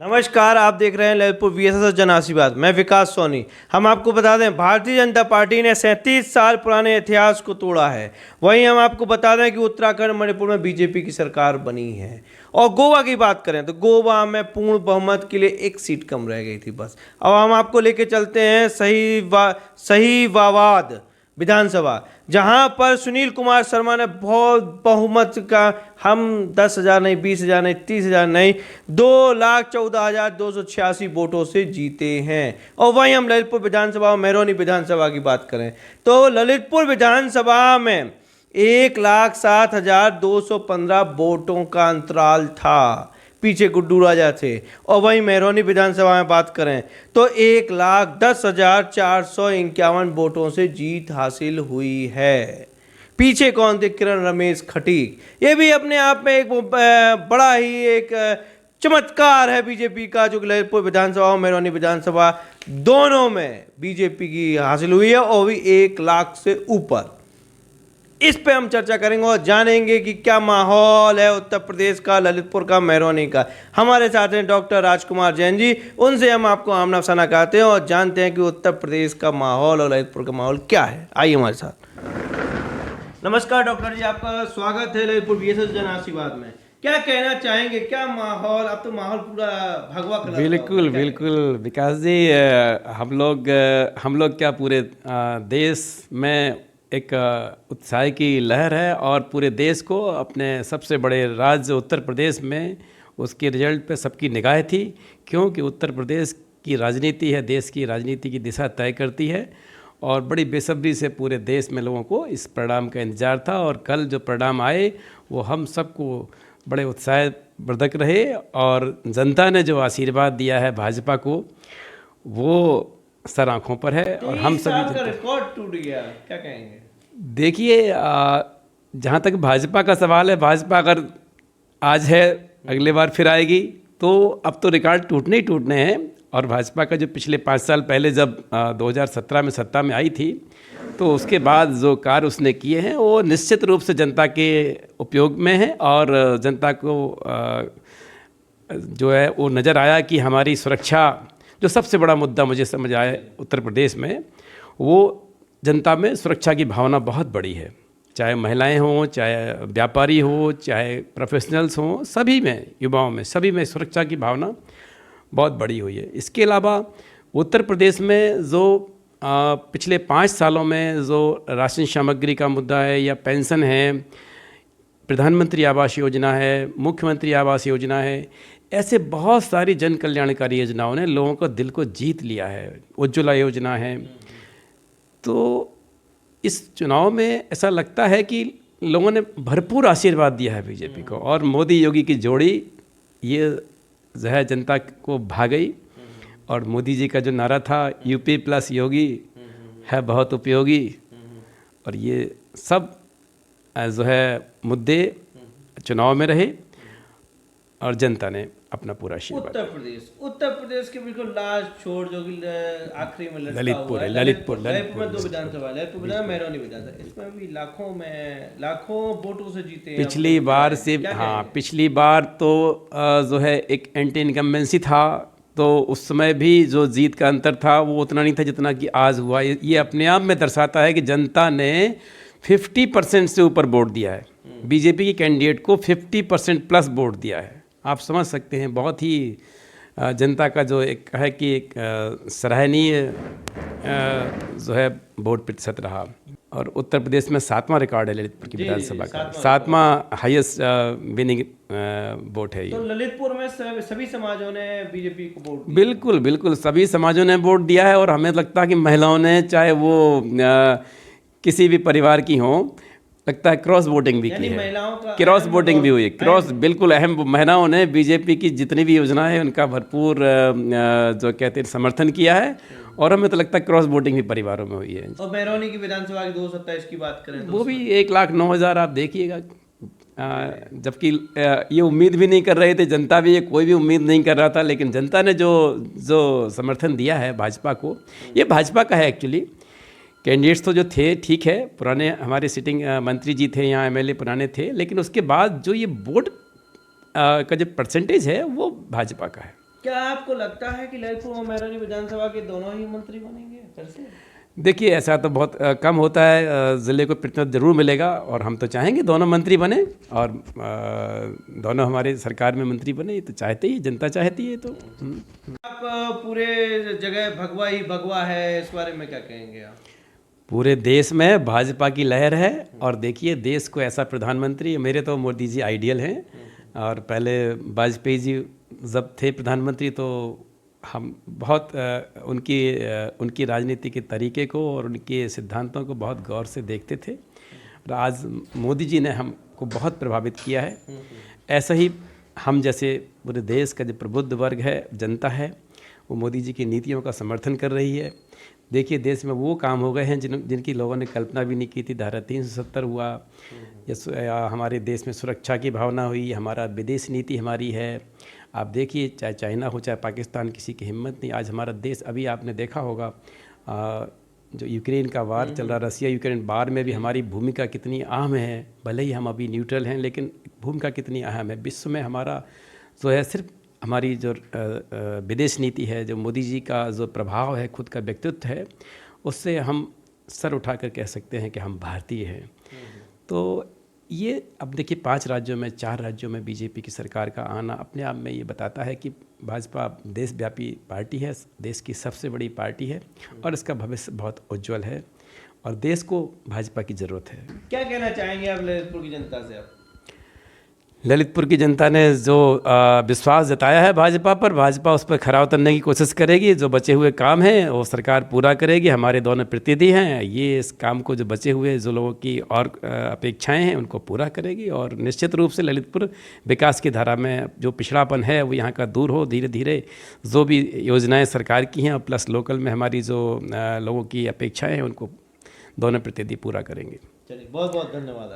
नमस्कार, आप देख रहे हैं ललितपुर वीएसएस जन आशीर्वाद। मैं विकास सोनी। हम आपको बता दें, भारतीय जनता पार्टी ने 37 साल पुराने इतिहास को तोड़ा है। वहीं हम आपको बता दें कि उत्तराखंड मणिपुर में बीजेपी की सरकार बनी है। और गोवा की बात करें तो गोवा में पूर्ण बहुमत के लिए एक सीट कम रह गई थी बस। अब हम आपको लेके चलते हैं सहीवाबाद विधानसभा, जहां पर सुनील कुमार शर्मा ने बहुत बहुमत का, हम 10,000 नहीं, 20,000 नहीं, 30,000 नहीं, 2,14,286 वोटों से जीते हैं। और वहीं हम ललितपुर विधानसभा और मेहरौनी विधानसभा की बात करें तो ललितपुर विधानसभा में 1,07,215 वोटों का अंतराल था, पीछे गुड्डू राजा थे। और वहीं मेहरौनी विधानसभा में बात करें तो 1,10,451 वोटों से जीत हासिल हुई है। पीछे कौन थे? किरण रमेश खटीक। ये भी अपने आप में एक बड़ा ही एक चमत्कार है बीजेपी का, जो ललितपुर विधानसभा और मेहरौनी विधानसभा दोनों में बीजेपी की हासिल हुई है, और भी 1 लाख से ऊपर। इस पे हम चर्चा करेंगे और जानेंगे कि क्या माहौल है उत्तर प्रदेश का, ललितपुर का, मेहरौनी का। हमारे साथ हैं डॉक्टर राजकुमार जैन जी। उनसे हम आपको आमना सामना कराते हैं और जानते हैं कि उत्तर प्रदेश का माहौल और ललितपुर का माहौल क्या है। आइए हमारे साथ। नमस्कार डॉक्टर जी, आपका स्वागत है ललितपुर वीएसएस जन आशीर्वाद में। क्या कहना चाहेंगे, क्या माहौल? अब तो माहौल पूरा भगवा कलर। बिल्कुल बिल्कुल विकास जी, हम लोग क्या पूरे देश में एक उत्साह की लहर है, और पूरे देश को अपने सबसे बड़े राज्य उत्तर प्रदेश में उसके रिजल्ट पे सबकी निगाह थी, क्योंकि उत्तर प्रदेश की राजनीति है, देश की राजनीति की दिशा तय करती है। और बड़ी बेसब्री से पूरे देश में लोगों को इस परिणाम का इंतजार था, और कल जो परिणाम आए वो हम सबको बड़े उत्साहवर्धक रहे। और जनता ने जो आशीर्वाद दिया है भाजपा को, वो सर आँखों पर है। और हम सभी रिकॉर्ड टूट गया, क्या कहेंगे? देखिए, जहाँ तक भाजपा का सवाल है, भाजपा अगर आज है, अगले बार फिर आएगी, तो अब तो रिकॉर्ड टूटने ही टूटने हैं। और भाजपा का जो पिछले 5 साल पहले जब 2017 में सत्ता में आई थी, तो उसके बाद जो कार्य उसने किए हैं वो निश्चित रूप से जनता के उपयोग में है। और जनता को जो है वो नज़र आया कि हमारी सुरक्षा, जो सबसे बड़ा मुद्दा मुझे समझ आया उत्तर प्रदेश में, वो जनता में सुरक्षा की भावना बहुत बड़ी है। चाहे महिलाएं हों, चाहे व्यापारी हो, चाहे प्रोफेशनल्स हों, सभी में, युवाओं में, सभी में सुरक्षा की भावना बहुत बड़ी हुई है। इसके अलावा उत्तर प्रदेश में जो पिछले 5 सालों में जो राशन सामग्री का मुद्दा है, या पेंशन है, प्रधानमंत्री आवास योजना है, मुख्यमंत्री आवास योजना है, ऐसे बहुत सारी जन कल्याणकारी योजनाओं ने लोगों को दिल को जीत लिया है। उज्ज्वला योजना है। तो इस चुनाव में ऐसा लगता है कि लोगों ने भरपूर आशीर्वाद दिया है बीजेपी को, और मोदी योगी की जोड़ी ये जो है जनता को भा गई। और मोदी जी का जो नारा था, यूपी प्लस योगी है बहुत उपयोगी, और ये सब जो है मुद्दे चुनाव में रहे, और जनता ने अपना पूरा आशीर्वाद। उत्तर प्रदेश के बिल्कुल लास्ट छोर जो कि आखिरी में ललितपुर है। ललितपुर में 2 विधानसभा, ललितपुर विधानसभा, मेहरौनी विधानसभा, इसमें भी लाखों वोटों से जीते हैं पिछली बार से। हाँ, पिछली बार तो जो है एक एंटी इनकम्बेंसी था, तो उस समय भी जो जीत का अंतर था वो उतना नहीं था जितना कि आज हुआ। ये अपने आप में दर्शाता है कि जनता ने 50% से ऊपर वोट दिया है, बीजेपी के कैंडिडेट को 50% प्लस वोट दिया है। आप समझ सकते हैं, बहुत ही जनता का जो एक है कि एक सराहनीय जो है वोट प्रतिशत रहा। और उत्तर प्रदेश में 7वां रिकॉर्ड है ललितपुर की विधानसभा का, 7वां हाईएस्ट विनिंग वोट है ये। तो ललितपुर में सभी समाजों ने बीजेपी को वोट दिया। बिल्कुल बिल्कुल, सभी समाजों ने वोट दिया है। और हमें लगता है कि महिलाओं ने, चाहे वो किसी भी परिवार की हों, लगता है क्रॉस वोटिंग भी की है, क्रॉस वोटिंग भी हुई, क्रॉस बिल्कुल अहम। महिलाओं ने बीजेपी की जितनी भी योजना है उनका भरपूर जो कहते हैं समर्थन किया है। और हमें तो लगता है क्रॉस वोटिंग भी परिवारों में हुई है। और मेहरौनी की विधानसभा की 227 की बात करें तो वो भी 1,09,000 आप देखिएगा। जबकि ये उम्मीद भी नहीं कर रहे थे, जनता भी, ये कोई भी उम्मीद नहीं कर रहा था, लेकिन जनता ने जो समर्थन दिया है भाजपा को, ये भाजपा का है एक्चुअली। कैंडिडेट्स तो जो थे ठीक है, पुराने हमारे सिटिंग मंत्री जी थे यहाँ, एमएलए पुराने थे, लेकिन उसके बाद जो ये वोट का जो परसेंटेज है वो भाजपा का है। क्या आपको लगता है कि ललितपुर और मैरारी विधानसभा के दोनों ही मंत्री बनेंगे फिर से? देखिए, ऐसा तो बहुत कम होता है, ज़िले को प्रतिनिधित्व जरूर मिलेगा और हम तो चाहेंगे दोनों मंत्री बने और दोनों हमारे सरकार में मंत्री बने। ये तो चाहते ही, जनता चाहती है। तो आप पूरे जगह भगवा ही भगवा है, इस बारे में क्या कहेंगे आप? पूरे देश में भाजपा की लहर है और देखिए देश को ऐसा प्रधानमंत्री, मेरे तो मोदी जी आइडियल हैं और पहले वाजपेयी जी जब थे प्रधानमंत्री तो हम बहुत उनकी राजनीति के तरीके को और उनके सिद्धांतों को बहुत गौर से देखते थे और आज मोदी जी ने हमको बहुत प्रभावित किया है। ऐसा ही हम जैसे पूरे देश का जो प्रबुद्ध वर्ग है, जनता है, वो मोदी जी की नीतियों का समर्थन कर रही है। देखिए देश में वो काम हो गए हैं जिनकी लोगों ने कल्पना भी नहीं की थी। धारा 370 हुआ, या हमारे देश में सुरक्षा की भावना हुई, हमारा विदेश नीति हमारी है। आप देखिए चाहे चाइना हो चाहे पाकिस्तान, किसी की हिम्मत नहीं। आज हमारा देश, अभी आपने देखा होगा जो यूक्रेन का वार चल रहा, रसिया यूक्रेन वार में भी हमारी भूमिका कितनी अहम है। भले ही हम अभी न्यूट्रल हैं लेकिन भूमिका कितनी अहम है। विश्व में हमारा जो है, सिर्फ हमारी जो विदेश नीति है, जो मोदी जी का जो प्रभाव है, खुद का व्यक्तित्व है, उससे हम सर उठाकर कह सकते हैं कि हम भारतीय हैं। तो ये अब देखिए 5 राज्यों में, 4 राज्यों में बीजेपी की सरकार का आना अपने आप में ये बताता है कि भाजपा देशव्यापी पार्टी है, देश की सबसे बड़ी पार्टी है और इसका भविष्य बहुत उज्जवल है और देश को भाजपा की ज़रूरत है। क्या कहना चाहेंगे आप ललितपुर की जनता से? आप ललितपुर की जनता ने जो विश्वास जताया है भाजपा पर, भाजपा उस पर खरा उतरने की कोशिश करेगी। जो बचे हुए काम हैं वो सरकार पूरा करेगी। हमारे दोनों प्रतिनिधि हैं, ये इस काम को, जो बचे हुए जो लोगों की और अपेक्षाएं हैं, उनको पूरा करेगी और निश्चित रूप से ललितपुर विकास की धारा में जो पिछड़ापन है वो यहाँ का दूर हो। धीरे धीरे जो भी योजनाएँ सरकार की हैं और प्लस लोकल में हमारी जो लोगों की अपेक्षाएँ हैं, उनको दोनों प्रतिनिधि पूरा करेंगे। चलिए, बहुत बहुत धन्यवाद।